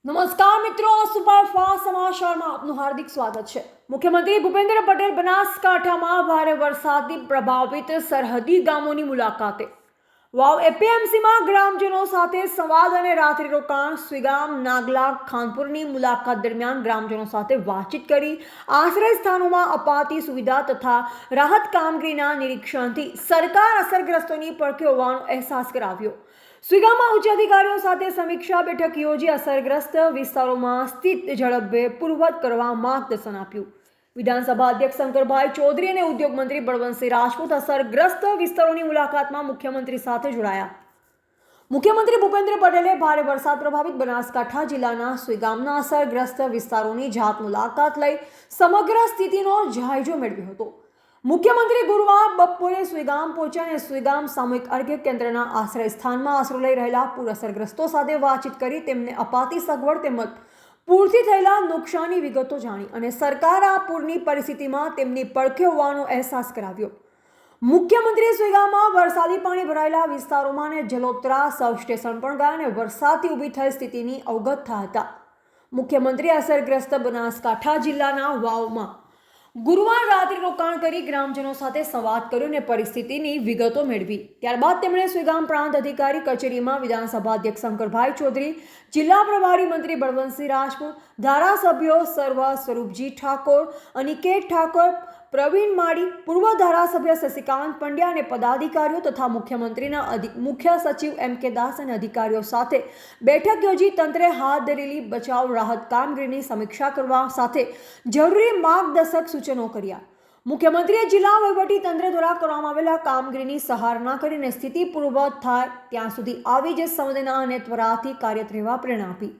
નમસ્કાર મિત્રો, સુપરફાસ્ટ સમાચારમાં આપનું હાર્દિક સ્વાગત છે। મુખ્યમંત્રી ભૂપેન્દ્ર પટેલ બનાસકાંઠામાં ભારે વરસાદથી પ્રભાવિત સરહદી ગામોની મુલાકાતે। વાવ એપીએમસીમાં ગ્રામજનો સાથે સંવાદ અને રાત્રિ રોકાણ। સુઈગામ, નાગલા, ખાનપુરની મુલાકાત દરમિયાન ગ્રામજનો સાથે વાતચીત કરી આશ્રય સ્થાનોમાં અપાતી સુવિધા તથા રાહત કામગીરીના નિરીક્ષણથી સરકાર અસરગ્રસ્તોની પડખે હોવાનો અહેસાસ કરાવ્યો। સુઈગામમાં ઉચ્ચ અધિકારીઓ સાથે સમીક્ષા બેઠક યોજી અસરગ્રસ્ત વિસ્તારોમાં સ્થિતિ ઝડપે પૂર્વવત કરવા માર્ગદર્શન આપ્યું। વિધાનસભા અધ્યક્ષ શંકરભાઈ ચૌધરી અને ઉદ્યોગ મંત્રી બળવંતસિંહ રાજપૂત અસરગ્રસ્ત વિસ્તારોની મુલાકાતમાં મુખ્યમંત્રી સાથે જોડાયા। મુખ્યમંત્રી ભૂપેન્દ્ર પટેલે ભારે વરસાદ પ્રભાવિત બનાસકાંઠા જિલ્લાના સુઈગામના અસરગ્રસ્ત વિસ્તારોની જાત મુલાકાત લઈ સમગ્ર સ્થિતિનો જાયજો મેળવ્યો હતો। મુખ્યમંત્રી ગુરુવાર બપોરે સુઈગામ પહોંચ્યા અને સુઈગામ સામૂહિક આરોગ્ય કેન્દ્રના આશ્રય સ્થાનમાં આશરો લઈ રહેલા પૂર અસરગ્રસ્તો સાથે વાતચીત કરી તેમને અપાતી સગવડ તેમજ પૂરથી થયેલા નુકસાનની વિગતો જાણી અને સરકાર આ પૂરની પરિસ્થિતિમાં તેમની પડખે હોવાનો અહેસાસ કરાવ્યો। મુખ્યમંત્રીએ સુઈગામમાં વરસાદી પાણી ભરાયેલા વિસ્તારોમાં અને જલોત્રા સબસ્ટેશન પણ ગયા અને વરસાદથી ઊભી થયેલ સ્થિતિની અવગત થયા હતા। મુખ્યમંત્રીએ અસરગ્રસ્ત બનાસકાંઠા જિલ્લાના વાવમાં ગુરુવાર રાત્રિ રોકાણ કરી ગ્રામજનો સાથે સંવાદ કર્યો અને પરિસ્થિતિની વિગતો મેળવી। ત્યારબાદ તેમણે સુઈગામ પ્રાંત અધિકારી કચેરીમાં વિધાનસભા અધ્યક્ષ શંકરભાઈ ચૌધરી, જિલ્લા પ્રભારી મંત્રી બળવંતસિંહ રાજપૂત, ધારાસભ્યો સર્વ સ્વરૂપજી ઠાકોર, અનિકેત ઠાકોર, પ્રવીણ માળી, પૂર્વ ધારાસભ્ય શશિકાંત પંડ્યા અને પદાધિકારીઓ તથા મુખ્યમંત્રીના મુખ્ય સચિવ એમ.કે. દાસ અને અધિકારીઓ સાથે બેઠક યોજી તંત્રે હાથ ધરેલી બચાવ રાહત કામગીરીની સમીક્ષા કરવા સાથે જરૂરી માર્ગદર્શક સૂચનો કર્યા। મુખ્યમંત્રીએ જિલ્લા વહીવટી તંત્ર દ્વારા કરવામાં આવેલા કામગીરીની સરાહના કરીને સ્થિતિ પૂર્વવત થાય ત્યાં સુધી આવી જ સંવેદના અને ત્વરાથી કાર્યરત રહેવા પ્રેરણા આપી।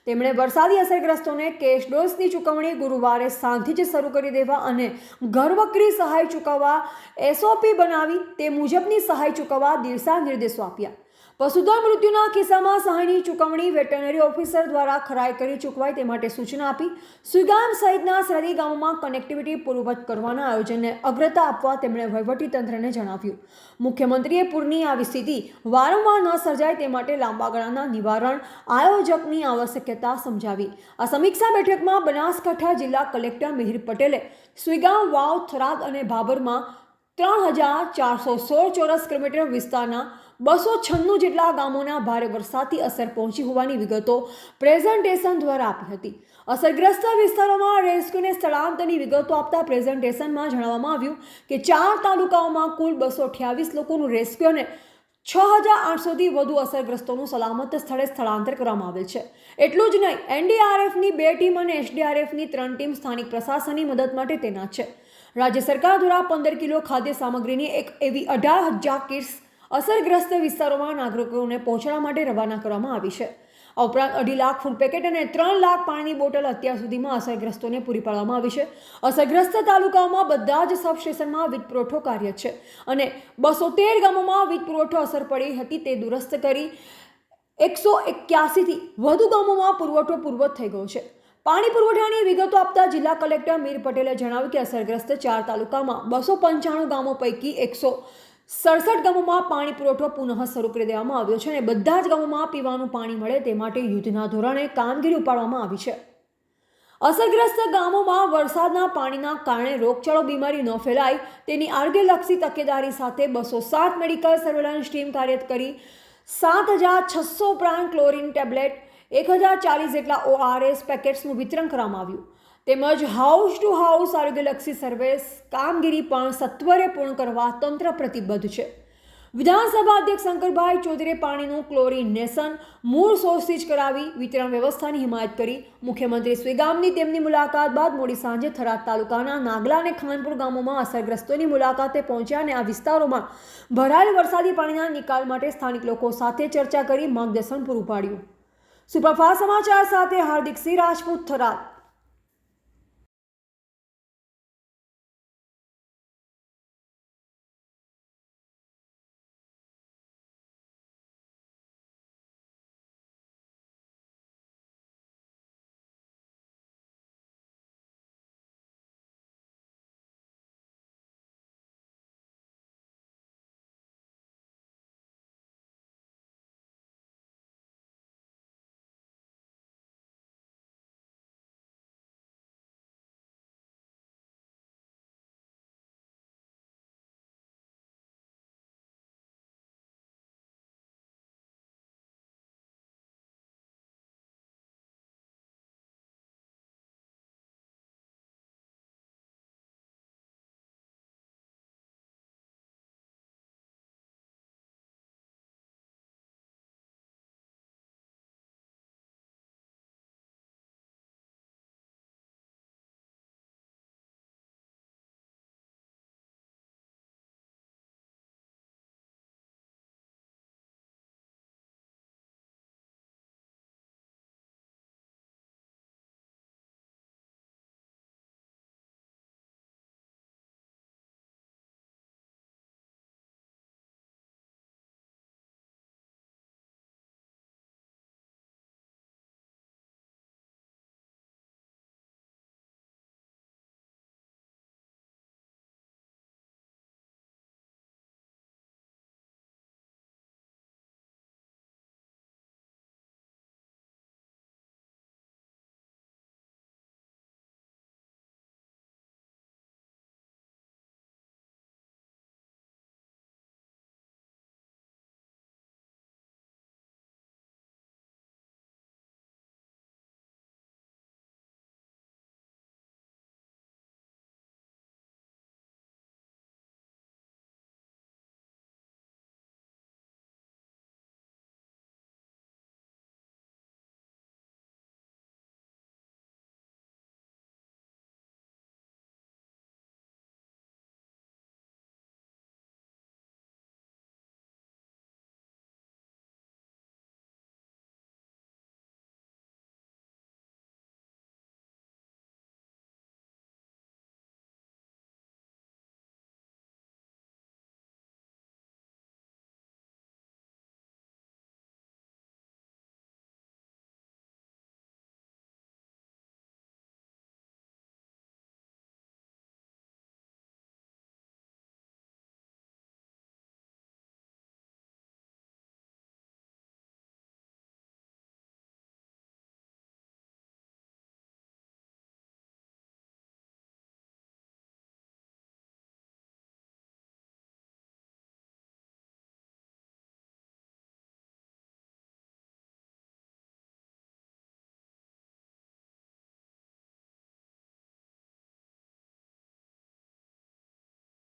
તેમણે વરસાદી અસરગ્રસ્તોને કેશ ડોઝની ચૂકવણી ગુરુવારે સાંજથી જ શરૂ કરી દેવા અને ઘરવકરી સહાય ચૂકવવા એસઓપી બનાવી તે મુજબની સહાય ચૂકવવા દિશા નિર્દેશો આપ્યા। પશુધન મૃત્યુના કિસ્સામાં સહાયની ચૂકવણી વેટરનરી ઓફિસર દ્વારા ખરાઈ કરી ચૂકવાય તે માટે સૂચના આપી। સુઈગામ સહિતના સરહદી ગામોમાં કનેક્ટિવિટી પૂર્વવત કરવાના આયોજનને અગ્રતા આપવા તેમણે વહીવટીતંત્રને જણાવ્યું। મુખ્યમંત્રીએ પૂરની આવી સ્થિતિ વારંવાર ન સર્જાય તે માટે લાંબા ગાળાના નિવારણ આયોજકની આવશ્યકતા સમજાવી। આ સમીક્ષા બેઠકમાં બનાસકાંઠા જિલ્લા કલેક્ટર મિહિર પટેલે સુઈગામ, વાવ, થરાદ અને ભાભરમાં 3416 ચોરસ કિલોમીટર વિસ્તારના 296 જેટલા ગામોના ભારે વરસાદથી અસર પહોંચી હોવાની વિગતો પ્રેઝન્ટેશન દ્વારા આપી હતી। અસરગ્રસ્ત વિસ્તારોમાં રેસ્ક્યુને સ્થળાંતરની વિગતો આપતા પ્રેઝન્ટેશનમાં જણાવવામાં આવ્યું કે 4 તાલુકાઓમાં કુલ 228 લોકોનું રેસ્ક્યુ અને 6800થી વધુ અસરગ્રસ્તોનું સલામત સ્થળે સ્થળાંતર કરવામાં આવેલ છે। એટલું જ નહીં, એનડીઆરએફની 2 ટીમ અને એસડીઆરએફની 3 ટીમ સ્થાનિક પ્રશાસનની મદદ માટે તૈનાત છે। રાજ્ય સરકાર દ્વારા 15 કિલો ખાદ્ય સામગ્રીની એક એવી 18,000 કિટ્સ અસરગ્રસ્ત વિસ્તારોમાં નાગરિકોને પહોંચાડવા માટે રવાના કરવામાં આવી છે। આ ઉપરાંત 2.5 લાખ ફૂડ પેકેટ અને 3 લાખ પાણીની બોટલ અત્યાર સુધીમાં અસરગ્રસ્તોને પૂરી પાડવામાં આવી છે। અસરગ્રસ્ત તાલુકાઓમાં બધા જ સબસ્ટેશનમાં વીજ પુરવઠો કાર્યરત છે અને 213 ગામોમાં વીજ પુરવઠો અસર પડી હતી તે દુરસ્ત કરી 181થી વધુ ગામોમાં પુરવઠો પૂર્વવત થઈ ગયો છે। પાણી પુરવઠાની વિગતો આપતા જિલ્લા કલેક્ટર મિહિર પટેલે જણાવ્યું કે અસરગ્રસ્ત 4 તાલુકામાં 295 ગામો પૈકી 167 ગામોમાં પાણી પુરવઠો પુનઃ શરૂ કરી દેવામાં આવ્યો છે અને બધા જ ગામોમાં પીવાનું પાણી મળે તે માટે યુદ્ધના ધોરણે કામગીરી ઉપાડવામાં આવી છે। અસરગ્રસ્ત ગામોમાં વરસાદના પાણીના કારણે રોગચાળો બીમારી ન ફેલાય તેની આરોગ્યલક્ષી તકેદારી સાથે 207 મેડિકલ સર્વેલન્સ ટીમ કાર્યરત કરી 7600 ઉપરાંત ક્લોરીન ટેબ્લેટ 1040 જેટલા ઓઆરએસ પેકેટ્સનું વિતરણ કરવામાં આવ્યું તેમજ હાઉસ ટુ હાઉસ આરોગ્યલક્ષી સર્વે કામગીરી પણ સત્વરે પૂર્ણ કરવા તંત્ર પ્રતિબદ્ધ છે। વિધાનસભા અધ્યક્ષ શંકરભાઈ ચૌધરીએ પાણીનું ક્લોરિનેશન મૂળ સોર્સથી જ કરાવી વિતરણ વ્યવસ્થાની હિમાયત કરી। મુખ્યમંત્રી સુઈગામની તેમની મુલાકાત બાદ મોડી સાંજે થરાદ તાલુકાના નાગલા અને ખાનપુર ગામોમાં અસરગ્રસ્તોની મુલાકાતે પહોંચ્યા અને આ વિસ્તારોમાં ભરાયેલ વરસાદી પાણીના નિકાલ માટે સ્થાનિક લોકો સાથે ચર્ચા કરી માર્ગદર્શન પૂરું પાડ્યું। સુપરફાસ્ટ સમાચાર સાથે હાર્દિક સિંહ રાજપૂત, થરાદ।